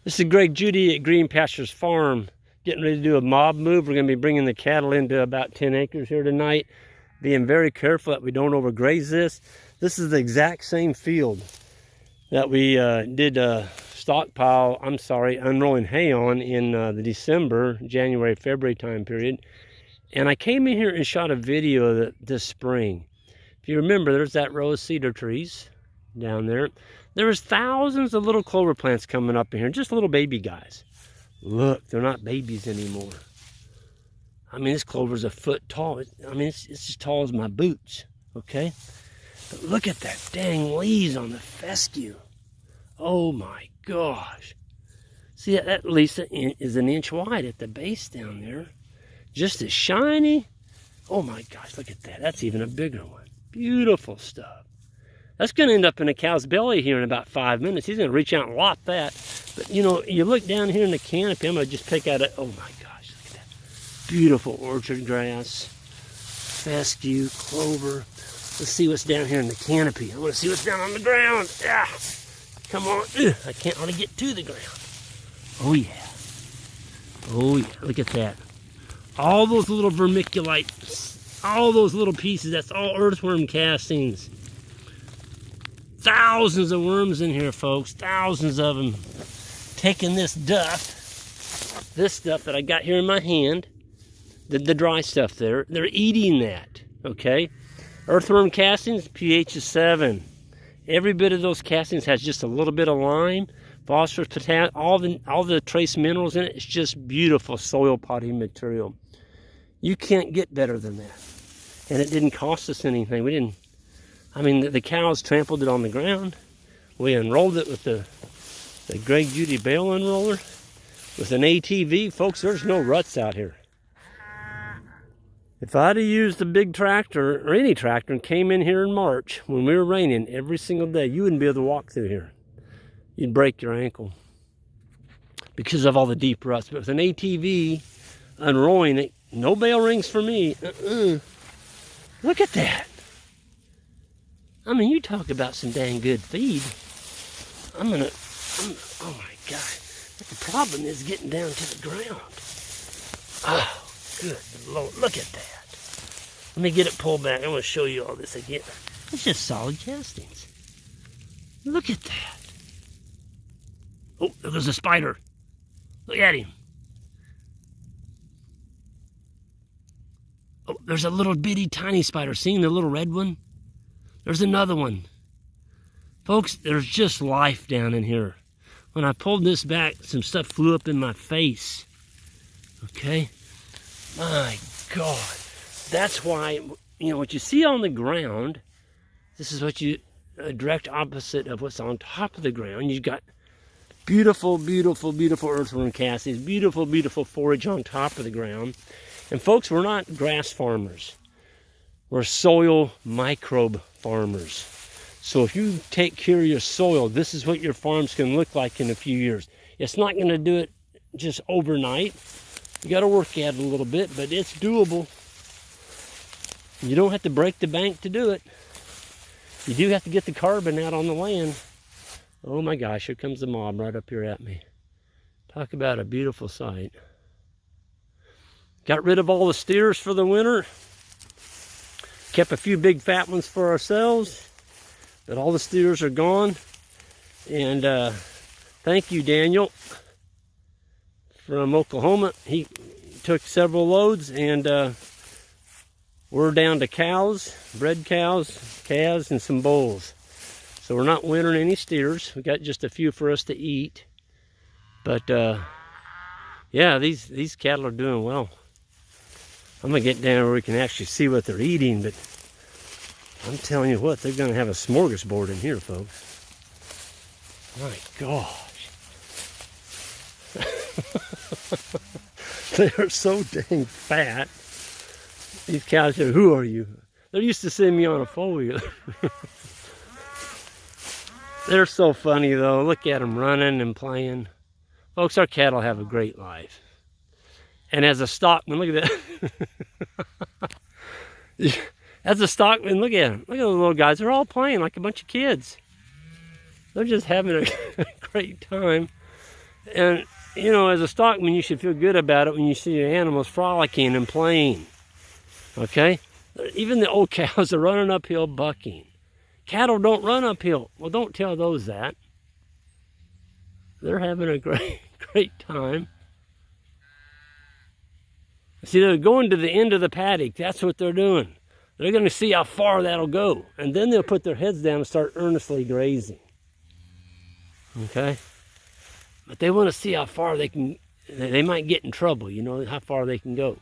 This is Greg Judy at Green Pastures Farm, getting ready to do a mob move. We're going to be bringing the cattle into about 10 acres here tonight, being very careful that we don't overgraze this. This is the exact same field that we did unrolling hay on in the January, February time period. And I came in here and shot a video this spring. If you remember, there's that row of cedar trees down there. There was thousands of little clover plants coming up in here, just little baby guys. Look, they're not babies anymore. I mean, this clover's a foot tall. I mean, it's as tall as my boots, okay? But look at that dang leaves on the fescue. Oh my gosh. See, that leaf is an inch wide at the base down there. Just as shiny. Oh my gosh, look at that. That's even a bigger one. Beautiful stuff. That's going to end up in a cow's belly here in about 5 minutes. He's going to reach out and lop that. But, you know, you look down here in the canopy. I'm going to just pick out oh, my gosh, look at that. Beautiful orchard grass, fescue, clover. Let's see what's down here in the canopy. I want to see what's down on the ground. Ah, come on. Ugh, I can't really get to the ground. Oh, yeah. Oh, yeah. Look at that. All those little vermiculites, all those little pieces, that's all earthworm castings. Thousands of worms in here, folks. Thousands of them. Taking this stuff that I got here in my hand, the dry stuff there, they're eating that, okay? Earthworm castings, pH is 7. Every bit of those castings has just a little bit of lime, phosphorus, potassium, all the trace minerals in it. It's just beautiful soil potting material. You can't get better than that. And it didn't cost us anything. The cows trampled it on the ground. We unrolled it with the Greg Judy bale unroller with an ATV. Folks, there's no ruts out here. If I'd have used the big tractor or any tractor and came in here in March when we were raining every single day, you wouldn't be able to walk through here. You'd break your ankle because of all the deep ruts. But with an ATV unrolling it, no bale rings for me. Look at that. I mean, you talk about some dang good feed. Oh my God. But the problem is getting down to the ground. Oh, good Lord, look at that. Let me get it pulled back. I want to show you all this again. It's just solid castings. Look at that. Oh, there goes a spider. Look at him. Oh, there's a little bitty tiny spider. Seeing the little red one? There's another one. Folks, there's just life down in here. When I pulled this back, some stuff flew up in my face. Okay? My God. That's why, what you see on the ground, this is what a direct opposite of what's on top of the ground. You've got beautiful, beautiful, beautiful earthworm castings, beautiful, beautiful forage on top of the ground. And folks, we're not grass farmers. We're soil microbe farmers. So if you take care of your soil, this is what your farms can look like in a few years. It's not going to do it just overnight. You got to work at it a little bit, but it's doable. You don't have to break the bank to do it. You do have to get the carbon out on the land. Oh my gosh, here comes the mob right up here at me. Talk about a beautiful sight. Got rid of all the steers for the winter. Kept a few big fat ones for ourselves, but all the steers are gone. And thank you, Daniel, from Oklahoma. He took several loads, and we're down to cows, bred cows, calves, and some bulls. So we're not wintering any steers. We got just a few for us to eat. But yeah, these cattle are doing well. I'm going to get down where we can actually see what they're eating, but I'm telling you what, they're going to have a smorgasbord in here, folks. My gosh. They are so dang fat. These cows say, who are you? They're used to seeing me on a four-wheeler. They're so funny, though. Look at them running and playing. Folks, our cattle have a great life. And as a stockman, look at that. As a stockman, look at them. Look at the little guys. They're all playing like a bunch of kids. They're just having a great time. And, you know, as a stockman, you should feel good about it when you see your animals frolicking and playing. Okay? Even the old cows are running uphill bucking. Cattle don't run uphill. Well, don't tell those that. They're having a great time. See, they're going to the end of the paddock. That's what they're doing. They're going to see how far that'll go. And then they'll put their heads down and start earnestly grazing. Okay? But they want to see how far they can. They might get in trouble, you know, how far they can go.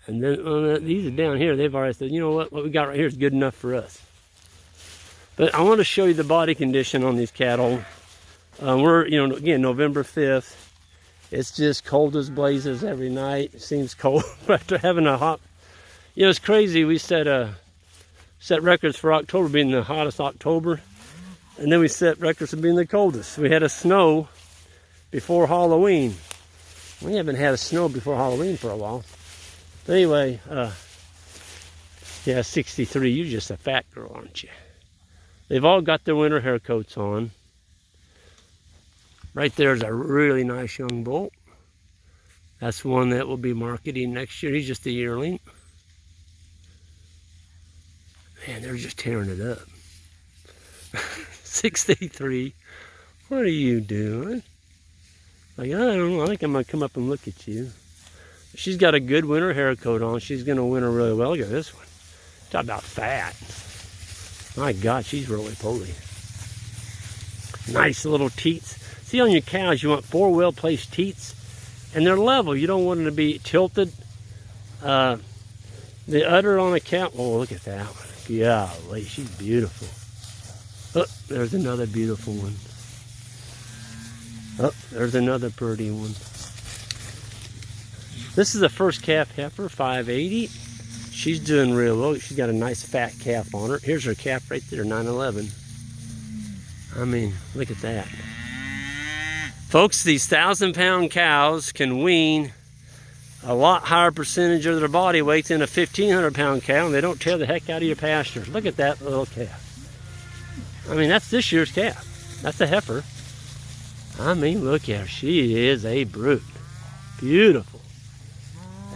And then these are down here. They've already said, you know what we got right here is good enough for us. But I want to show you the body condition on these cattle. We're, you know, again, November 5th. It's just cold as blazes every night. It seems cold after having a hot. You know, it's crazy. We set records for October being the hottest October. And then we set records for being the coldest. We had a snow before Halloween. We haven't had a snow before Halloween for a while. But anyway, yeah, 63. You're just a fat girl, aren't you? They've all got their winter haircoats on. Right there's a really nice young bull. That's one that will be marketing next year. He's just a yearling. Man, they're just tearing it up. 63. What are you doing? Like, I don't know. I think I'm going to come up and look at you. She's got a good winter haircoat on. She's going to winter really well. Look at this one. Talk about fat. My God, she's roly-poly. Nice little teats. See, on your cows, you want 4 well-placed teats, and they're level. You don't want them to be tilted. The udder on a cow, oh, look at that one. Golly, she's beautiful. Oh, there's another beautiful one. Oh, there's another pretty one. This is the first calf heifer, 580. She's doing real well. She's got a nice fat calf on her. Here's her calf right there, 911. I mean, look at that. Folks, these 1,000-pound cows can wean a lot higher percentage of their body weight than a 1,500-pound cow, and they don't tear the heck out of your pasture. Look at that little calf. I mean, that's this year's calf. That's a heifer. I mean, look at her. She is a brute. Beautiful.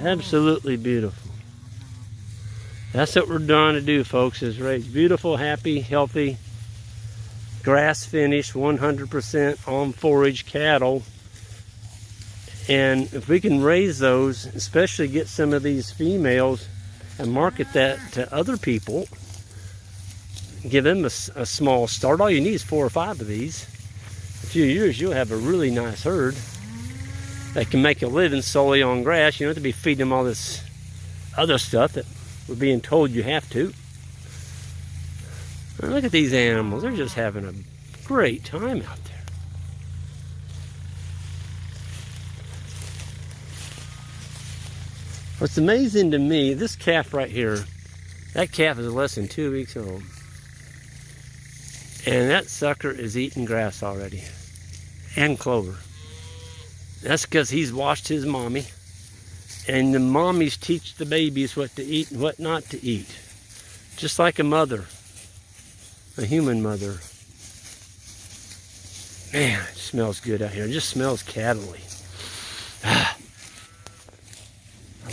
Absolutely beautiful. That's what we're trying to do, folks, is raise beautiful, happy, healthy, grass-finished, 100% on forage cattle. And if we can raise those, especially get some of these females and market that to other people, give them a small start. All you need is 4 or 5 of these. In a few years, you'll have a really nice herd that can make a living solely on grass. You don't have to be feeding them all this other stuff that we're being told you have to. And look at these animals. They're just having a great time out there. What's amazing to me, this calf right here, that calf is less than 2 weeks old. And that sucker is eating grass already. And clover. That's because he's watched his mommy. And the mommies teach the babies what to eat and what not to eat. Just like a mother. A human mother. Man, it smells good out here. It just smells cattle-y. I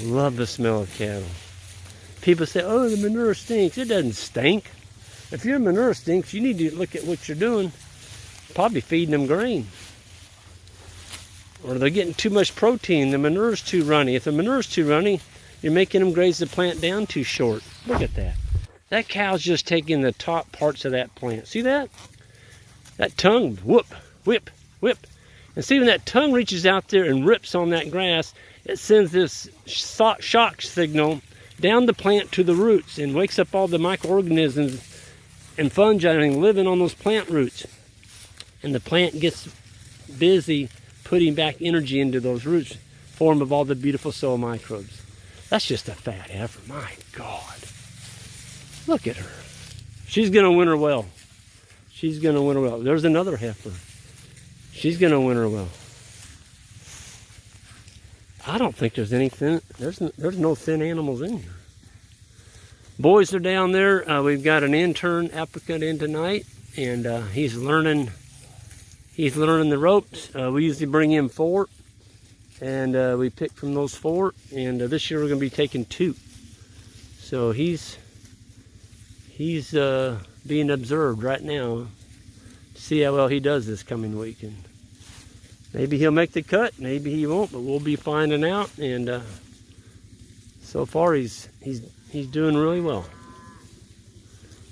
love the smell of cattle. People say, oh, the manure stinks. It doesn't stink. If your manure stinks, you need to look at what you're doing. Probably feeding them grain. Or they're getting too much protein. The manure's too runny. If the manure's too runny, you're making them graze the plant down too short. Look at that. That cow's just taking the top parts of that plant. See that? That tongue, whoop, whip, whip. And see when that tongue reaches out there and rips on that grass, it sends this shock signal down the plant to the roots and wakes up all the microorganisms and fungi living on those plant roots. And the plant gets busy putting back energy into those roots, form of all the beautiful soil microbes. That's just a fat heifer. My God. Look at her. She's going to winter well. She's going to winter well. There's another heifer. She's going to winter well. I don't think there's any thin, there's no thin animals in here. Boys are down there. We've got an intern applicant in tonight, and he's learning He's learning the ropes. We usually bring in 4, and we pick from those 4. And this year we're going to be taking 2. So he's being observed right now to see how well he does this coming week. And maybe he'll make the cut, maybe he won't, but we'll be finding out. And so far he's doing really well.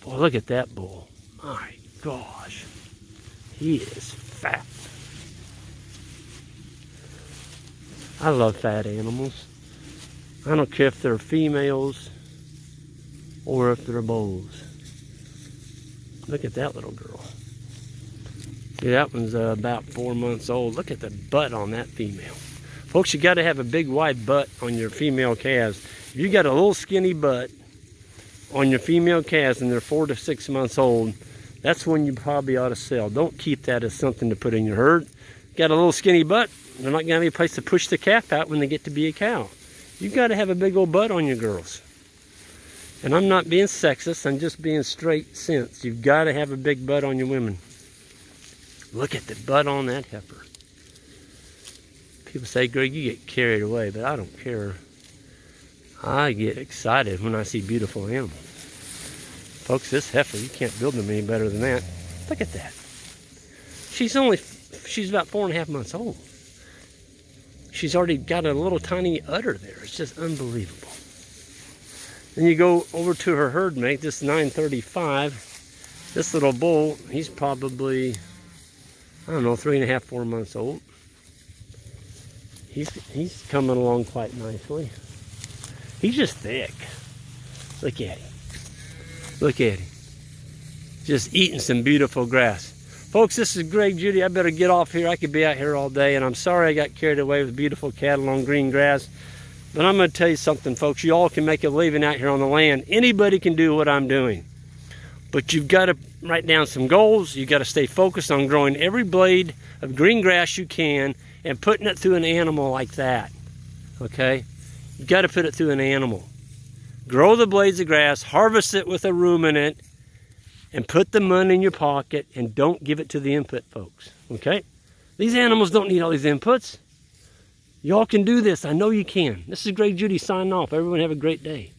Boy, look at that bull. My gosh, he is fat. I love fat animals. I don't care if they're females or if they're bulls. Look at that little girl. See, that one's about 4 months old. Look at the butt on that female. Folks, you got to have a big wide butt on your female calves. If you got a little skinny butt on your female calves and they're 4 to 6 months old, that's when you probably ought to sell. Don't keep that as something to put in your herd. Got a little skinny butt, they're not going to have any place to push the calf out when they get to be a cow. You've got to have a big old butt on your girls. And I'm not being sexist, I'm just being straight sense. You've got to have a big butt on your women. Look at the butt on that heifer. People say, Greg, you get carried away, but I don't care. I get excited when I see beautiful animals. Folks, this heifer, you can't build them any better than that. Look at that. She's about 4.5 months old. She's already got a little tiny udder there. It's just unbelievable. Then you go over to her herd mate, this 935. This little bull, he's probably, I don't know, 3.5, 4 months old. He's coming along quite nicely. He's just thick. Look at him. Look at him. Just eating some beautiful grass. Folks, this is Greg, Judy. I better get off here. I could be out here all day, and I'm sorry I got carried away with beautiful cattle on green grass. But I'm going to tell you something, folks. You all can make a living out here on the land. Anybody can do what I'm doing. But you've got to write down some goals. You've got to stay focused on growing every blade of green grass you can and putting it through an animal like that. Okay? You've got to put it through an animal. Grow the blades of grass, harvest it with a ruminant, and put the money in your pocket, and don't give it to the input folks. Okay? These animals don't need all these inputs. Y'all can do this. I know you can. This is Greg Judy signing off. Everyone have a great day.